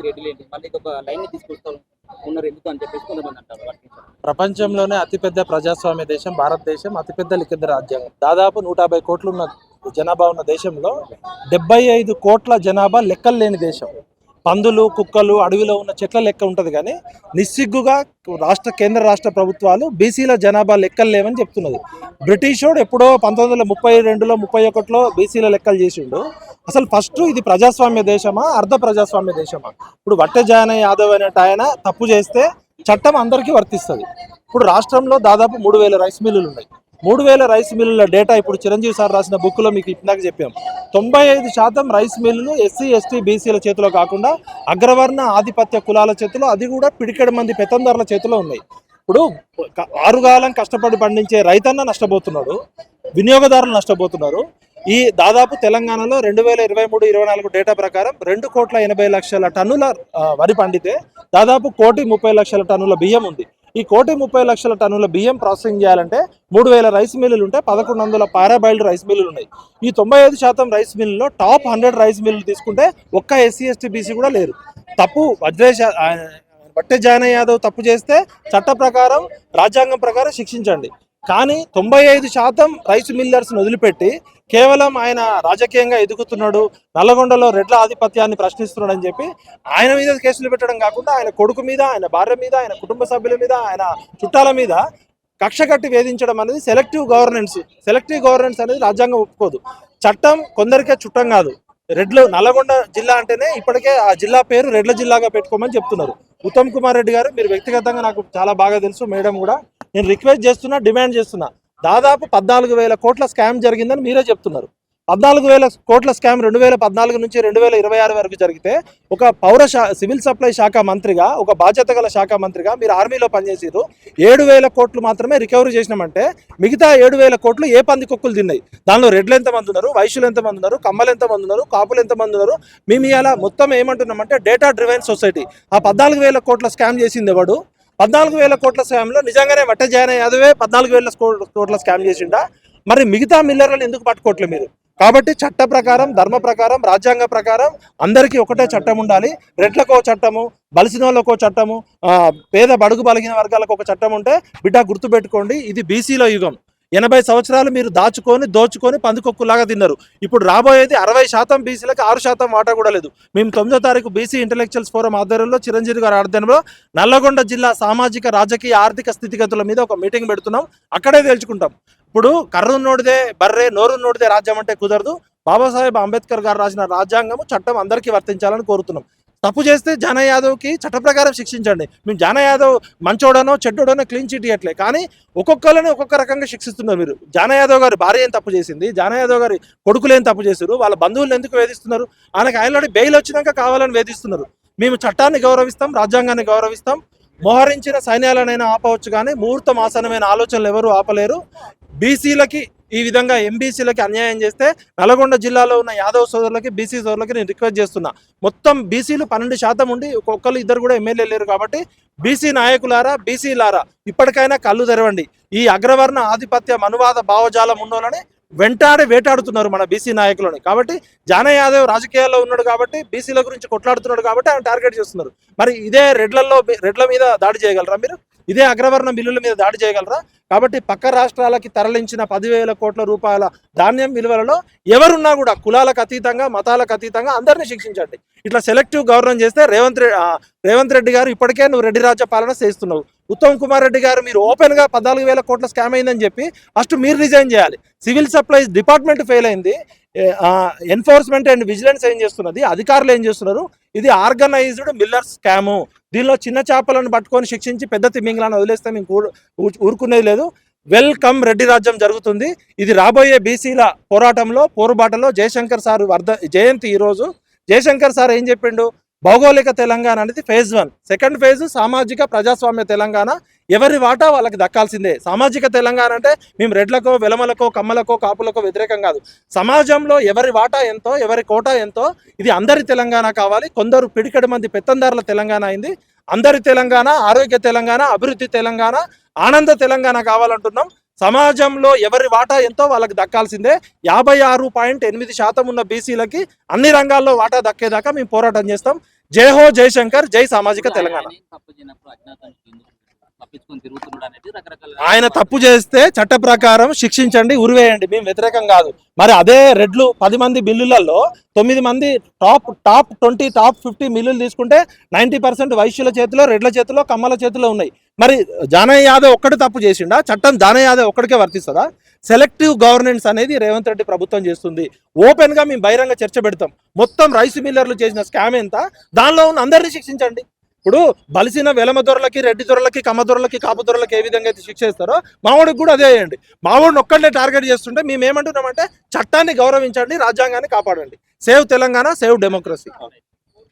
రెడ్డిలు ఏంటి మళ్ళీ ఒక లైన్ తీసుకొస్తారు ఉన్నారు ఎందుకు అని చెప్పేసి కొంతమంది అంటారు. ప్రపంచంలోనే అతిపెద్ద ప్రజాస్వామ్య దేశం భారతదేశం, అతిపెద్ద లిఖిత రాజ్యాంగం. దాదాపు 150 కోట్లు ఉన్న జనాభా ఉన్న దేశంలో 75 కోట్ల జనాభా లెక్కలు లేని దేశం. పందులు, కుక్కలు, అడవిలో ఉన్న చెట్ల లెక్క ఉంటుంది కానీ నిస్సిగ్గుగా కేంద్ర రాష్ట్ర ప్రభుత్వాలు బీసీల జనాభా లెక్కలు లేవని చెప్తున్నది. బ్రిటిషోడు ఎప్పుడో 1932లో 31లో బీసీల లెక్కలు చేసిండు. అసలు ఫస్ట్ ఇది ప్రజాస్వామ్య దేశమా, అర్ధ ప్రజాస్వామ్య దేశమా? ఇప్పుడు వట్టెజాన యాదవ్ అనేట ఆయన తప్పు చేస్తే చట్టం అందరికీ వర్తిస్తుంది. ఇప్పుడు రాష్ట్రంలో దాదాపు 3000 రైస్ మిల్లులు ఉన్నాయి. 3000 రైస్ మిల్లుల డేటా ఇప్పుడు చిరంజీవి సార్ రాసిన బుక్లో మీకు ఇందాక చెప్పాం. 95% రైస్ మిల్లులు ఎస్సీ, ఎస్టీ, బీసీల చేతిలో కాకుండా అగ్రవర్ణ ఆధిపత్య కులాల చేతిలో, అది కూడా పిడికెడు మంది పెత్తందారుల చేతిలో ఉన్నాయి. ఇప్పుడు ఆరుగాలం కష్టపడి పండించే రైతన్న నష్టపోతున్నాడు, వినియోగదారులు నష్టపోతున్నారు. ఈ దాదాపు తెలంగాణలో 2023-24 డేటా ప్రకారం 2,80,00,000 టన్నుల వరి పండితే దాదాపు 1,30,00,000 టన్నుల బియ్యం ఉంది. ఈ 1,30,00,000 టన్నుల బియ్యం ప్రాసెసింగ్ చేయాలంటే 3,000 రైస్ మిల్లులు ఉంటే 1,100 పారాబైల్డ్ రైస్ మిల్లులు ఉన్నాయి. ఈ 95% రైస్ మిల్లులో టాప్ 100 రైస్ మిల్లులు తీసుకుంటే ఒక్క ఎస్సీ, ఎస్టీ, బీసీ కూడా లేరు. తప్పు వట్టెజాన యాదవ్ తప్పు చేస్తే చట్ట ప్రకారం, రాజ్యాంగం ప్రకారం శిక్షించండి. కానీ 95% రైస్ మిల్లర్స్ని వదిలిపెట్టి కేవలం ఆయన రాజకీయంగా ఎదుగుతున్నాడు, నల్లగొండలో రెడ్ల ఆధిపత్యాన్ని ప్రశ్నిస్తున్నాడు అని చెప్పి ఆయన మీద కేసులు పెట్టడం కాకుండా ఆయన కొడుకు మీద, ఆయన భార్య మీద, ఆయన కుటుంబ సభ్యుల మీద, ఆయన చుట్టాల మీద కక్ష కట్టి వేధించడం అనేది సెలెక్టివ్ గవర్నెన్స్ అనేది రాజ్యాంగం ఒప్పుకోదు. చట్టం కొందరికే చుట్టం కాదు. నల్లగొండ జిల్లా అంటేనే ఇప్పటికే ఆ జిల్లా పేరు రెడ్ల జిల్లాగా పెట్టుకోమని చెప్తున్నారు. ఉత్తమ్ కుమార్ రెడ్డి గారు, మీరు వ్యక్తిగతంగా నాకు చాలా బాగా తెలుసు, మేడం కూడా, నేను రిక్వెస్ట్ చేస్తున్నా, డిమాండ్ చేస్తున్నా. దాదాపు 14,000 కోట్ల స్కామ్ జరిగిందని మీరే చెప్తున్నారు. 14,000 కోట్ల స్కామ్ 2014 నుంచి 2026 వరకు జరిగితే ఒక సివిల్ సప్లై శాఖ మంత్రిగా, ఒక బాధ్యత గల శాఖ మంత్రిగా మీరు ఆర్మీలో పనిచేసారు. 7,000 కోట్లు మాత్రమే రికవరీ చేసినామంటే మిగతా 7,000 కోట్లు ఏ పందికొక్కులు తిన్నాయి? దానిలో రెడ్లు ఎంతమంది ఉన్నారు, వైశ్యులు ఎంతమంది ఉన్నారు, కమ్మలు ఎంతమంది ఉన్నారు, కాపులు ఎంతమంది ఉన్నారు? మేము ఇలా మొత్తం ఏమంటున్నామంటే డేటా డ్రివెన్ సొసైటీ. ఆ 14,000 కోట్ల స్కామ్ చేసింది ఎవడు? 14,000 కోట్ల స్కామ్లో నిజంగానే వట్టెజాన యాదవే 14,000 కోట్ల స్కామ్ చేసిండా? మరి మిగతా మిల్లర్లను ఎందుకు పట్టుకోవట్లేదు మీరు? కాబట్టి చట్ట ప్రకారం, ధర్మ ప్రకారం, రాజ్యాంగ ప్రకారం అందరికీ ఒకటే చట్టం ఉండాలి. రెడ్లకో చట్టము, బలిసినోళ్ళకో చట్టము, పేద బడుగు బలిగిన వర్గాలకు ఒక చట్టం ఉంటే బిడ్డ గుర్తుపెట్టుకోండి, ఇది బీసీల యుగం. 80 సంవత్సరాలు మీరు దోచుకొని పందికొక్కులాగా తిన్నారు. ఇప్పుడు రాబోయేది 60% బీసీలకు 6% వాటా కూడా లేదు. మేము 9వ తారీఖు బీసీ ఇంటలెక్చువల్స్ ఫోరం ఆధ్వర్యంలో చిరంజీవి గారి ఆధ్వర్యంలో నల్లగొండ జిల్లా సామాజిక, రాజకీయ, ఆర్థిక స్థితిగతుల మీద ఒక మీటింగ్ పెడుతున్నాం. అక్కడే తేల్చుకుంటాం. ఇప్పుడు కర్రున్నోడిదే బర్రె, నోరున్నోడిదే రాజ్యం అంటే కుదరదు. బాబాసాహెబ్ అంబేద్కర్ గారు రాసిన రాజ్యాంగము, చట్టం అందరికీ వర్తించాలని కోరుతున్నాం. తప్పు చేస్తే జాన యాదవ్కి చట్ట ప్రకారం శిక్షించండి. మేము జాన యాదవ్ మంచోడనో చెడ్డోడనో క్లీన్ చీట్ ఇవ్వట్లే, కానీ ఒక్కొక్కరిని ఒక్కొక్క రకంగా శిక్షిస్తున్నారు మీరు. జాన యాదవ్ గారి భార్య ఏం తప్పు చేసింది, జాన యాదవ్ గారి కొడుకులు ఏం తప్పు చేశారు, వాళ్ళ బంధువులు ఎందుకు వేధిస్తున్నారు? ఆయనకు ఆయనలోని బెయిల్ వచ్చినాక కావాలని వేధిస్తున్నారు. మేము చట్టాన్ని గౌరవిస్తాం, రాజ్యాంగాన్ని గౌరవిస్తాం. మోహరించిన సైన్యాలనైనా ఆపవచ్చు, కానీ ముహూర్తం ఆసనమైన ఆలోచనలు ఎవరు ఆపలేరు. బీసీలకి ఈ విధంగా ఎంబీసీలకి అన్యాయం చేస్తే నల్గొండ జిల్లాలో ఉన్న యాదవ్ సోదరులకి, బీసీ సోదరులకి నేను రిక్వెస్ట్ చేస్తున్నా. మొత్తం బీసీలు 12% ఉండి ఒక్కొక్కరు ఇద్దరు కూడా ఎమ్మెల్యే లేరు. కాబట్టి బీసీ నాయకులారా, బీసీలారా, ఇప్పటికైనా కళ్ళు తెరవండి. ఈ అగ్రవర్ణ ఆధిపత్య మనువాద భావజాలం ఉన్నోళ్ళని వేటాడుతున్నారు మన బీసీ నాయకులని. కాబట్టి జాన యాదవ్ రాజకీయాల్లో ఉన్నాడు కాబట్టి, బీసీల గురించి కొట్లాడుతున్నాడు కాబట్టి ఆయన టార్గెట్ చేస్తున్నారు. మరి ఇదే రెడ్ల మీద దాడి చేయగలరా మీరు? ఇదే అగ్రవర్ణ బిల్లుల మీద దాడి చేయగలరా? కాబట్టి పక్క రాష్ట్రాలకి తరలించిన 10,000 కోట్ల రూపాయల ధాన్యం విలువలలో ఎవరున్నా కూడా కులాలకు అతీతంగా, మతాలకు అతీతంగా అందరినీ శిక్షించండి. ఇట్లా సెలెక్టివ్ గవర్నెన్స్ చేస్తే రేవంత్ రెడ్డి గారు ఇప్పటికే నువ్వు రెడ్డి రాజ్య పాలన చేస్తున్నావు. ఉత్తమ్ కుమార్ రెడ్డి గారు మీరు ఓపెన్గా 14,000 కోట్ల స్కామ్ అయిందని చెప్పి ఫస్ట్ మీరు రిజైన్ చేయాలి. సివిల్ సప్లైస్ డిపార్ట్మెంట్ ఫెయిల్ అయింది. ఎన్ఫోర్స్మెంట్ అండ్ విజిలెన్స్ ఏం చేస్తున్నది, అధికారులు ఏం చేస్తున్నారు? ఇది ఆర్గనైజ్డ్ మిల్లర్ స్కాము. దీనిలో చిన్న చేపలను పట్టుకొని శిక్షించి పెద్ద తిమ్మింగ్లను వదిలేస్తే మేము ఊరుకునేది లేదు. వెల్కమ్ రెడ్డి రాజ్యం జరుగుతుంది. ఇది రాబోయే బీసీల పోరాటంలో, పోరుబాటలో జయశంకర్ సార్ జయంతి ఈరోజు. జయశంకర్ సార్ ఏం చెప్పిండు? భౌగోళిక తెలంగాణ అనేది ఫేజ్ 1. సెకండ్ ఫేజ్ సామాజిక ప్రజాస్వామ్య తెలంగాణ. ఎవరి వాటా వాళ్ళకి దక్కాల్సిందే. సామాజిక తెలంగాణ అంటే మేము రెడ్లకో, వెలమలకో, కమ్మలకో, కాపులకో వ్యతిరేకం కాదు. సమాజంలో ఎవరి వాటా ఎంతో, ఎవరి కోటా ఎంతో, ఇది అందరి తెలంగాణ కావాలి. కొందరు పిడికెడు మంది పెత్తందారుల తెలంగాణ అయింది. అందరి తెలంగాణ, ఆరోగ్య తెలంగాణ, అభివృద్ధి తెలంగాణ, ఆనంద తెలంగాణ కావాలంటున్నాం. సమాజంలో ఎవరి వాటా ఎంతో వాళ్ళకి దక్కాల్సిందే. 56.8% ఉన్న బీసీలకి అన్ని రంగాల్లో వాటా దక్కేదాకా మేము పోరాటం చేస్తాం. జై హో జయశంకర్, జై సామాజిక తెలంగాణ. ఆయన ఏం తప్పు చేయనప్పుడు అజ్ఞాతానికి ఎందుకు తప్పించుకొని తిరుగుతున్నాడు అనేది రకరకాల ఆయన తప్పు చేస్తే చట్ట ప్రకారం శిక్షించండి, ఉరివేయండి, మేము వ్యతిరేకం కాదు. మరి అదే రెడ్లు 10 మంది బిల్లులలో 9 మంది టాప్ 20 టాప్ 50 మిల్లులు తీసుకుంటే 90% వైశ్యుల చేతిలో, రెడ్ల చేతిలో, కమ్మల చేతిలో ఉన్నాయి. మరి జానయ్య యాదవ్ ఒక్కడు తప్పు చేసిండా? చట్టం జానయ్య యాదవ్ ఒక్కడికే వర్తిస్తుందా? సెలెక్టివ్ గవర్నెన్స్ అనేది రేవంత్ రెడ్డి ప్రభుత్వం చేస్తుంది. ఓపెన్ గా మేము బహిరంగ చర్చ పెడతాం. మొత్తం రైస్ మిల్లర్లు చేసిన స్కామ్ ఎంత, దానిలో ఉన్న అందరినీ శిక్షించండి. ఇప్పుడు బలిసిన వెలమ దొరలకి, రెడ్డి దొరలకి, కమ్మ దొరలకి, కాపు దొరలకి ఏ విధంగా అయితే శిక్ష ఇస్తారో మావోడికి కూడా అదే చేయండి. మావోడిని ఒక్కడే టార్గెట్ చేస్తుంటే మేము ఏమంటున్నామంటే చట్టాన్ని గౌరవించండి, రాజ్యాంగాన్ని కాపాడండి. Save Telangana, save democracy.